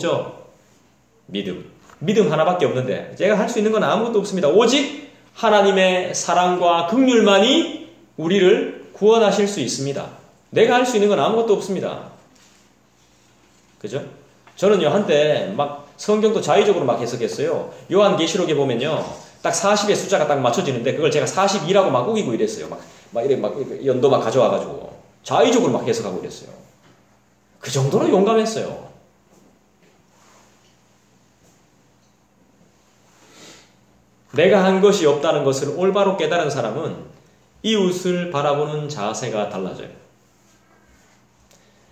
없죠? 믿음. 믿음 하나밖에 없는데 제가 할 수 있는 건 아무것도 없습니다. 오직 하나님의 사랑과 긍휼만이 우리를 구원하실 수 있습니다. 내가 할 수 있는 건 아무것도 없습니다. 그죠? 저는요, 한때 막 성경도 자의적으로 막 해석했어요. 요한계시록에 보면요, 딱 40의 숫자가 딱 맞춰지는데 그걸 제가 42라고 막 우기고 이랬어요. 막 이렇게 막 연도 막 가져와가지고 자의적으로 막 해석하고 이랬어요. 그 정도로 용감했어요. 내가 한 것이 없다는 것을 올바로 깨달은 사람은 이웃을 바라보는 자세가 달라져요.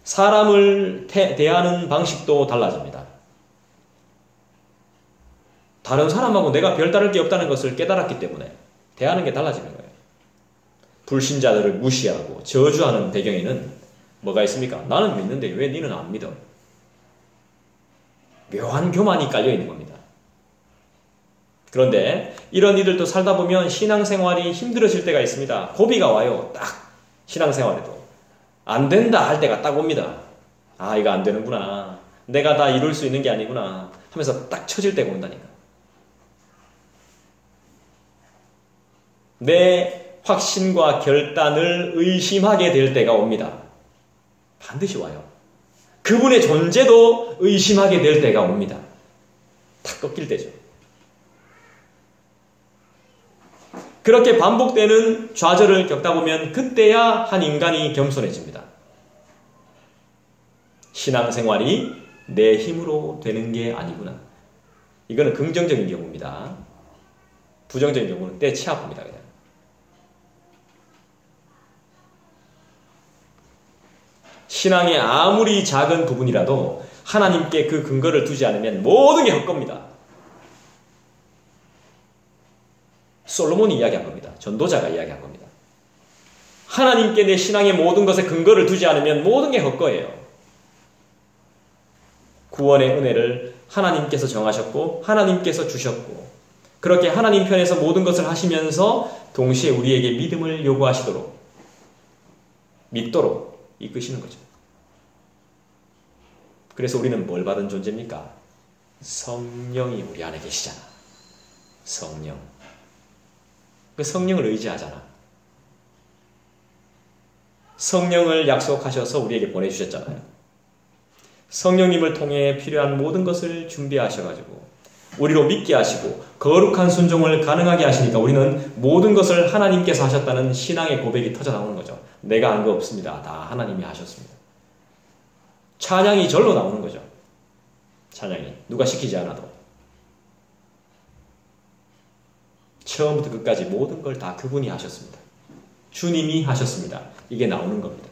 사람을 대하는 방식도 달라집니다. 다른 사람하고 내가 별다를 게 없다는 것을 깨달았기 때문에 대하는 게 달라지는 거예요. 불신자들을 무시하고 저주하는 배경에는 뭐가 있습니까? 나는 믿는데 왜 너는 안 믿어? 묘한 교만이 깔려있는 겁니다. 그런데 이런 이들도 살다 보면 신앙생활이 힘들어질 때가 있습니다. 고비가 와요. 딱 신앙생활에도. 안 된다 할 때가 딱 옵니다. 아, 이거 안 되는구나. 내가 다 이룰 수 있는 게 아니구나 하면서 딱 처질 때가 온다니까. 내 확신과 결단을 의심하게 될 때가 옵니다. 반드시 와요. 그분의 존재도 의심하게 될 때가 옵니다. 탁 꺾일 때죠. 그렇게 반복되는 좌절을 겪다 보면 그때야 한 인간이 겸손해집니다. 신앙생활이 내 힘으로 되는 게 아니구나. 이거는 긍정적인 경우입니다. 부정적인 경우는 떼치 아픕니다. 그냥. 신앙의 아무리 작은 부분이라도 하나님께 그 근거를 두지 않으면 모든 게 헛겁니다. 솔로몬이 이야기한 겁니다. 전도자가 이야기한 겁니다. 하나님께 내 신앙의 모든 것에 근거를 두지 않으면 모든 게 헛거예요. 구원의 은혜를 하나님께서 정하셨고 하나님께서 주셨고 그렇게 하나님 편에서 모든 것을 하시면서 동시에 우리에게 믿음을 요구하시도록 믿도록 이끄시는 거죠. 그래서 우리는 뭘 받은 존재입니까? 성령이 우리 안에 계시잖아. 성령. 그 성령을 의지하잖아. 성령을 약속하셔서 우리에게 보내주셨잖아요. 성령님을 통해 필요한 모든 것을 준비하셔가지고 우리로 믿게 하시고 거룩한 순종을 가능하게 하시니까 우리는 모든 것을 하나님께서 하셨다는 신앙의 고백이 터져 나오는 거죠. 내가 한 거 없습니다. 다 하나님이 하셨습니다. 찬양이 절로 나오는 거죠. 찬양이 누가 시키지 않아도 처음부터 끝까지 모든 걸 다 그분이 하셨습니다. 주님이 하셨습니다. 이게 나오는 겁니다.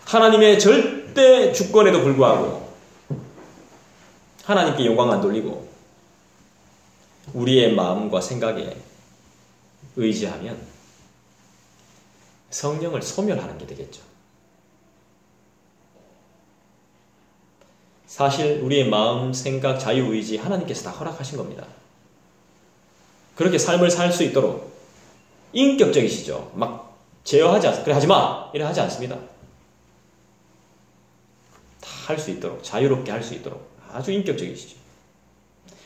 하나님의 절대 주권에도 불구하고 하나님께 영광 안 돌리고 우리의 마음과 생각에 의지하면 성령을 소멸하는 게 되겠죠. 사실 우리의 마음, 생각, 자유의지 하나님께서 다 허락하신 겁니다. 그렇게 삶을 살 수 있도록 인격적이시죠. 막 제어하지 않습니다. 그래 하지마! 이래 하지 않습니다. 다 할 수 있도록 자유롭게 할 수 있도록 아주 인격적이시죠.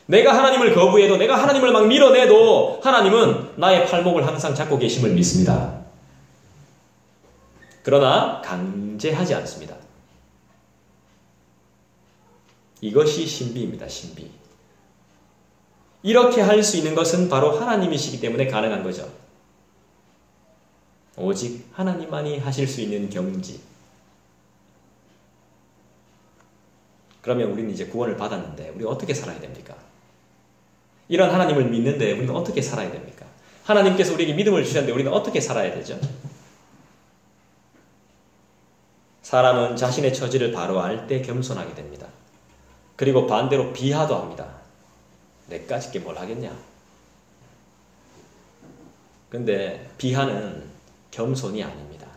내가 하나님을 거부해도 내가 하나님을 막 밀어내도 하나님은 나의 팔목을 항상 잡고 계심을 믿습니다. 그러나 강제하지 않습니다. 이것이 신비입니다. 신비. 이렇게 할 수 있는 것은 바로 하나님이시기 때문에 가능한 거죠. 오직 하나님만이 하실 수 있는 경지. 그러면 우리는 이제 구원을 받았는데 우리 어떻게 살아야 됩니까? 이런 하나님을 믿는데 우리는 어떻게 살아야 됩니까? 하나님께서 우리에게 믿음을 주셨는데 우리는 어떻게 살아야 되죠? 사람은 자신의 처지를 바로 알 때 겸손하게 됩니다. 그리고 반대로 비하도 합니다. 내까짓 게 뭘 하겠냐? 근데 비하는 겸손이 아닙니다.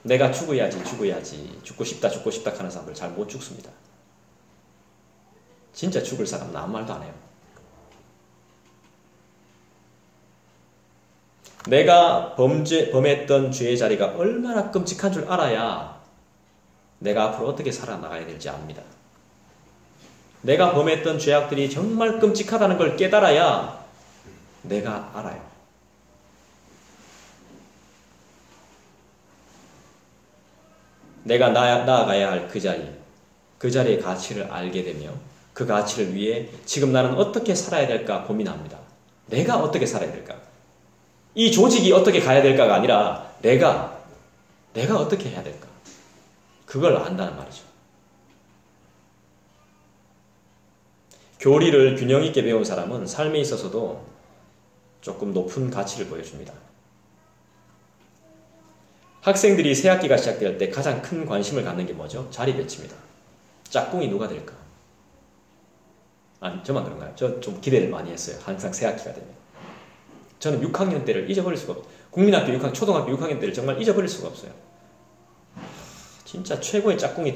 내가 죽어야지 죽고 싶다 하는 사람들 잘 못 죽습니다. 진짜 죽을 사람은 아무 말도 안 해요. 내가 범했던 죄의 자리가 얼마나 끔찍한 줄 알아야 내가 앞으로 어떻게 살아나가야 될지 압니다. 내가 범했던 죄악들이 정말 끔찍하다는 걸 깨달아야 내가 알아요. 내가 나아가야 할 그 자리의 가치를 알게 되며 그 가치를 위해 지금 나는 어떻게 살아야 될까 고민합니다. 내가 어떻게 살아야 될까? 이 조직이 어떻게 가야 될까가 아니라 내가 어떻게 해야 될까? 그걸 안다는 말이죠. 교리를 균형 있게 배운 사람은 삶에 있어서도 조금 높은 가치를 보여줍니다. 학생들이 새 학기가 시작될 때 가장 큰 관심을 갖는 게 뭐죠? 자리 배치입니다. 짝꿍이 누가 될까? 아니, 저만 그런가요? 저 좀 기대를 많이 했어요. 항상 새 학기가 되면. 저는 6학년 때를 잊어버릴 수가 없어요. 국민학교 6학년, 초등학교 6학년 때를 정말 잊어버릴 수가 없어요. 진짜 최고의 짝꿍이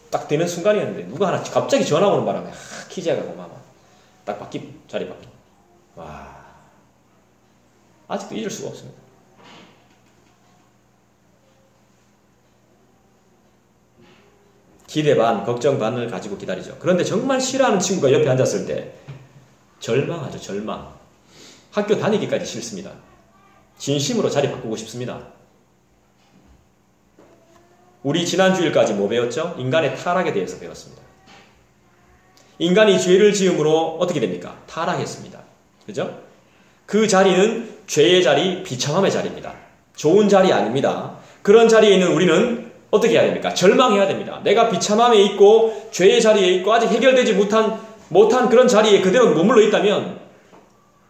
딱 되는 순간이었는데 누가 하나 갑자기 전화 오는 바람에 키제가 고마워. 딱 자리 바뀌. 와, 아직도 잊을 수가 없습니다. 기대 반, 걱정 반을 가지고 기다리죠. 그런데 정말 싫어하는 친구가 옆에 앉았을 때 절망하죠. 절망. 학교 다니기까지 싫습니다. 진심으로 자리 바꾸고 싶습니다. 우리 지난 주일까지 뭐 배웠죠? 인간의 타락에 대해서 배웠습니다. 인간이 죄를 지음으로 어떻게 됩니까? 타락했습니다. 그죠? 그 자리는 죄의 자리, 비참함의 자리입니다. 좋은 자리 아닙니다. 그런 자리에 있는 우리는 어떻게 해야 됩니까? 절망해야 됩니다. 내가 비참함에 있고 죄의 자리에 있고 아직 해결되지 못한 그런 자리에 그대로 머물러 있다면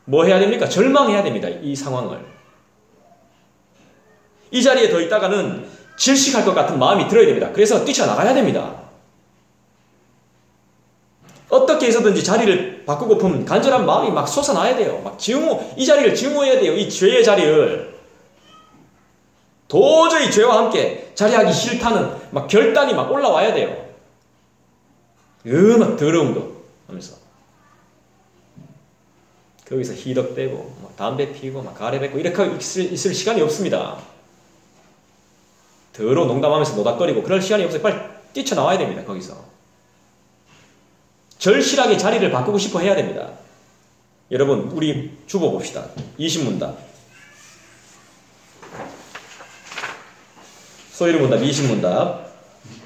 뭐 해야 됩니까? 절망해야 됩니다. 이 상황을. 이 자리에 더 있다가는 질식할 것 같은 마음이 들어야 됩니다. 그래서 뛰쳐나가야 됩니다. 어떻게 해서든지 자리를 바꾸고픈 간절한 마음이 막 솟아나야 돼요. 이 자리를 증오해야 돼요. 이 죄의 자리를. 도저히 죄와 함께 자리하기 싫다는 결단이 올라와야 돼요. 막 더러운 거 하면서. 거기서 희덕대고, 담배 피고, 가래 뱉고, 이렇게 있을 시간이 없습니다. 더러운 농담하면서 노닥거리고, 그럴 시간이 없어요. 빨리 뛰쳐나와야 됩니다, 거기서. 절실하게 자리를 바꾸고 싶어 해야 됩니다. 여러분, 우리 주보 봅시다. 20문답. 소위를 문답, 20문답.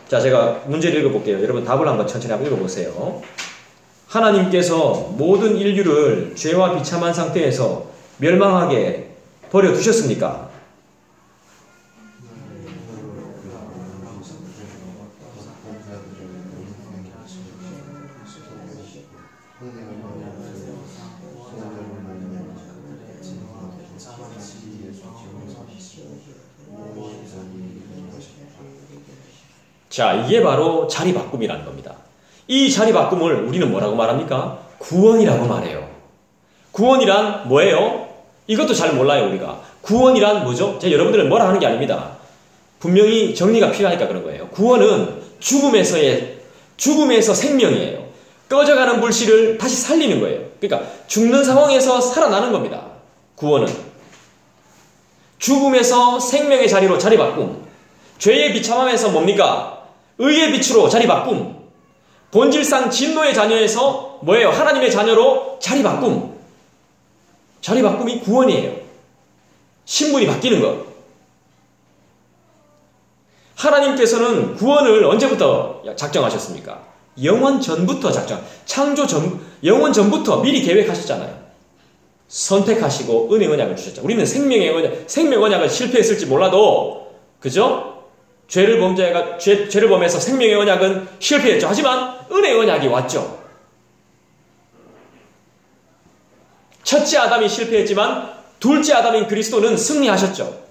자, 제가 문제를 읽어볼게요. 여러분 답을 한번 천천히 한번 읽어보세요. 하나님께서 모든 인류를 죄와 비참한 상태에서 멸망하게 버려두셨습니까? 자, 이게 바로 자리 바꿈이라는 겁니다. 이 자리 바꿈을 우리는 뭐라고 말합니까? 구원이라고 말해요. 구원이란 뭐예요? 이것도 잘 몰라요, 우리가. 구원이란 뭐죠? 제가 여러분들은 뭐라 하는 게 아닙니다. 분명히 정리가 필요하니까 그런 거예요. 구원은 죽음에서 생명이에요. 꺼져가는 불씨를 다시 살리는 거예요. 그러니까 죽는 상황에서 살아나는 겁니다. 구원은. 죽음에서 생명의 자리로 자리 바꿈. 죄의 비참함에서 뭡니까? 의의 빛으로 자리 바꿈. 본질상 진노의 자녀에서 뭐예요? 하나님의 자녀로 자리 바꿈. 자리 바꿈이 구원이에요. 신분이 바뀌는 것. 하나님께서는 구원을 언제부터 작정하셨습니까? 영원 전부터 영원 전부터 미리 계획하셨잖아요. 선택하시고 은혜 언약을 주셨죠. 우리는 생명 언약을 실패했을지 몰라도, 그죠? 죄를 범해서 생명의 언약은 실패했죠. 하지만 은혜의 언약이 왔죠. 첫째 아담이 실패했지만 둘째 아담인 그리스도는 승리하셨죠.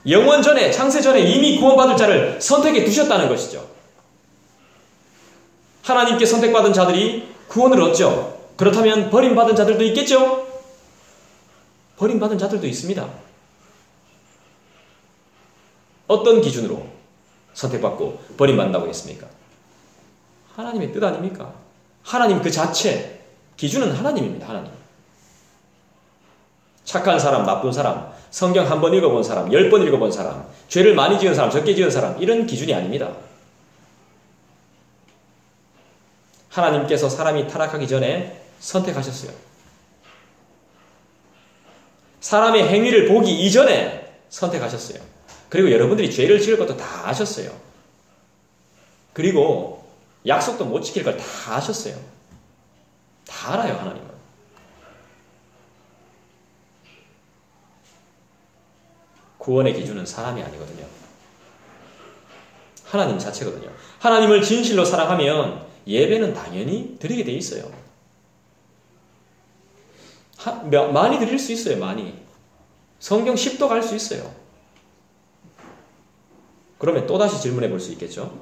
영원 전에, 창세 전에 이미 구원받을 자를 선택해 두셨다는 것이죠. 하나님께 선택받은 자들이 구원을 얻죠. 그렇다면 버림받은 자들도 있겠죠? 버림받은 자들도 있습니다. 어떤 기준으로 선택받고 버림받는다고 했습니까? 하나님의 뜻 아닙니까? 하나님 그 자체, 기준은 하나님입니다. 하나님. 착한 사람, 나쁜 사람, 성경 한 번 읽어본 사람, 10번 읽어본 사람, 죄를 많이 지은 사람, 적게 지은 사람, 이런 기준이 아닙니다. 하나님께서 사람이 타락하기 전에 선택하셨어요. 사람의 행위를 보기 이전에 선택하셨어요. 그리고 여러분들이 죄를 지을 것도 다 아셨어요. 그리고 약속도 못 지킬 걸 다 아셨어요. 다 알아요, 하나님은. 구원의 기준은 사람이 아니거든요. 하나님 자체거든요. 하나님을 진실로 사랑하면 예배는 당연히 드리게 돼 있어요. 많이 드릴 수 있어요, 많이. 성경 10도 갈 수 있어요. 그러면 또다시 질문해 볼 수 있겠죠.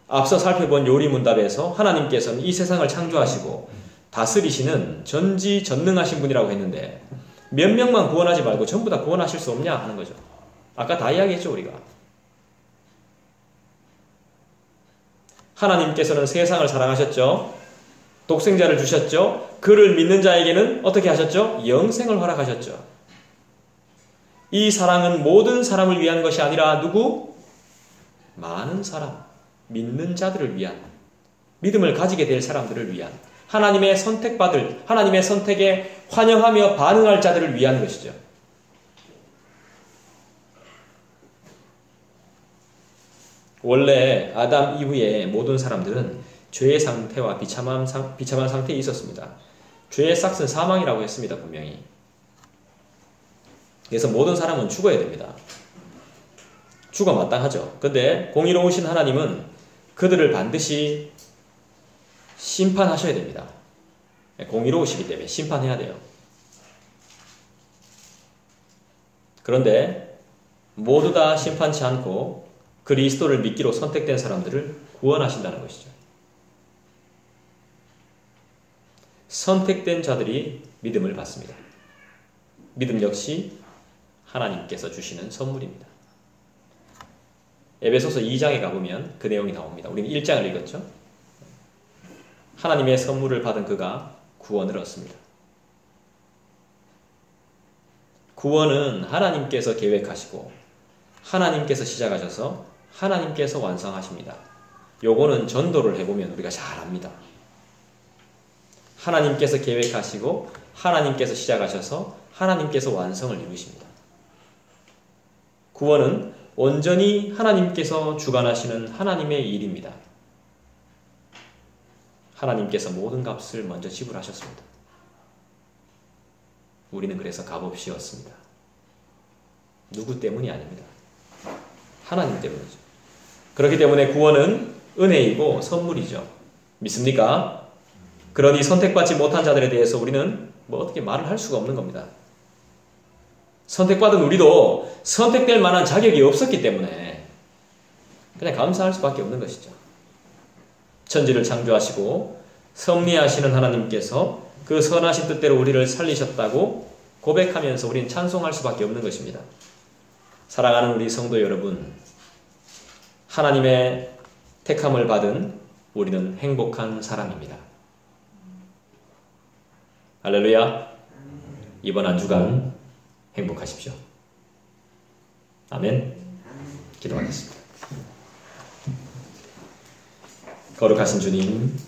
앞서 살펴본 요리문답에서 하나님께서는 이 세상을 창조하시고 다스리시는 전지전능하신 분이라고 했는데 몇 명만 구원하지 말고 전부 다 구원하실 수 없냐 하는 거죠. 아까 다 이야기했죠, 우리가. 하나님께서는 세상을 사랑하셨죠. 독생자를 주셨죠. 그를 믿는 자에게는 어떻게 하셨죠? 영생을 허락하셨죠. 이 사랑은 모든 사람을 위한 것이 아니라 누구? 많은 사람, 믿는 자들을 위한, 믿음을 가지게 될 사람들을 위한, 하나님의 선택받을, 하나님의 선택에 환영하며 반응할 자들을 위한 것이죠. 원래 아담 이후에 모든 사람들은 죄의 상태와 비참한 상태에 있었습니다. 죄의 싹은 사망이라고 했습니다, 분명히. 그래서 모든 사람은 죽어야 됩니다. 죽어 마땅하죠. 근데 공의로우신 하나님은 그들을 반드시 심판하셔야 됩니다. 공의로우시기 때문에 심판해야 돼요. 그런데 모두 다 심판치 않고 그리스도를 믿기로 선택된 사람들을 구원하신다는 것이죠. 선택된 자들이 믿음을 받습니다. 믿음 역시 하나님께서 주시는 선물입니다. 에베소서 2장에 가보면 그 내용이 나옵니다. 우리는 1장을 읽었죠. 하나님의 선물을 받은 그가 구원을 얻습니다. 구원은 하나님께서 계획하시고 하나님께서 시작하셔서 하나님께서 완성하십니다. 요거는 전도를 해보면 우리가 잘 압니다. 하나님께서 계획하시고 하나님께서 시작하셔서 하나님께서 완성을 이루십니다. 구원은 온전히 하나님께서 주관하시는 하나님의 일입니다. 하나님께서 모든 값을 먼저 지불하셨습니다. 우리는 그래서 값없이 얻습니다. 누구 때문이 아닙니다. 하나님 때문이죠. 그렇기 때문에 구원은 은혜이고 선물이죠. 믿습니까? 그러니 선택받지 못한 자들에 대해서 우리는 어떻게 말을 할 수가 없는 겁니다. 선택받은 우리도 선택될 만한 자격이 없었기 때문에 그냥 감사할 수밖에 없는 것이죠. 천지를 창조하시고 섭리하시는 하나님께서 그 선하신 뜻대로 우리를 살리셨다고 고백하면서 우리는 찬송할 수밖에 없는 것입니다. 사랑하는 우리 성도 여러분, 하나님의 택함을 받은 우리는 행복한 사람입니다. 할렐루야. 이번 한 주간 행복하십시오. 아멘. 기도하겠습니다. 거룩하신 주님,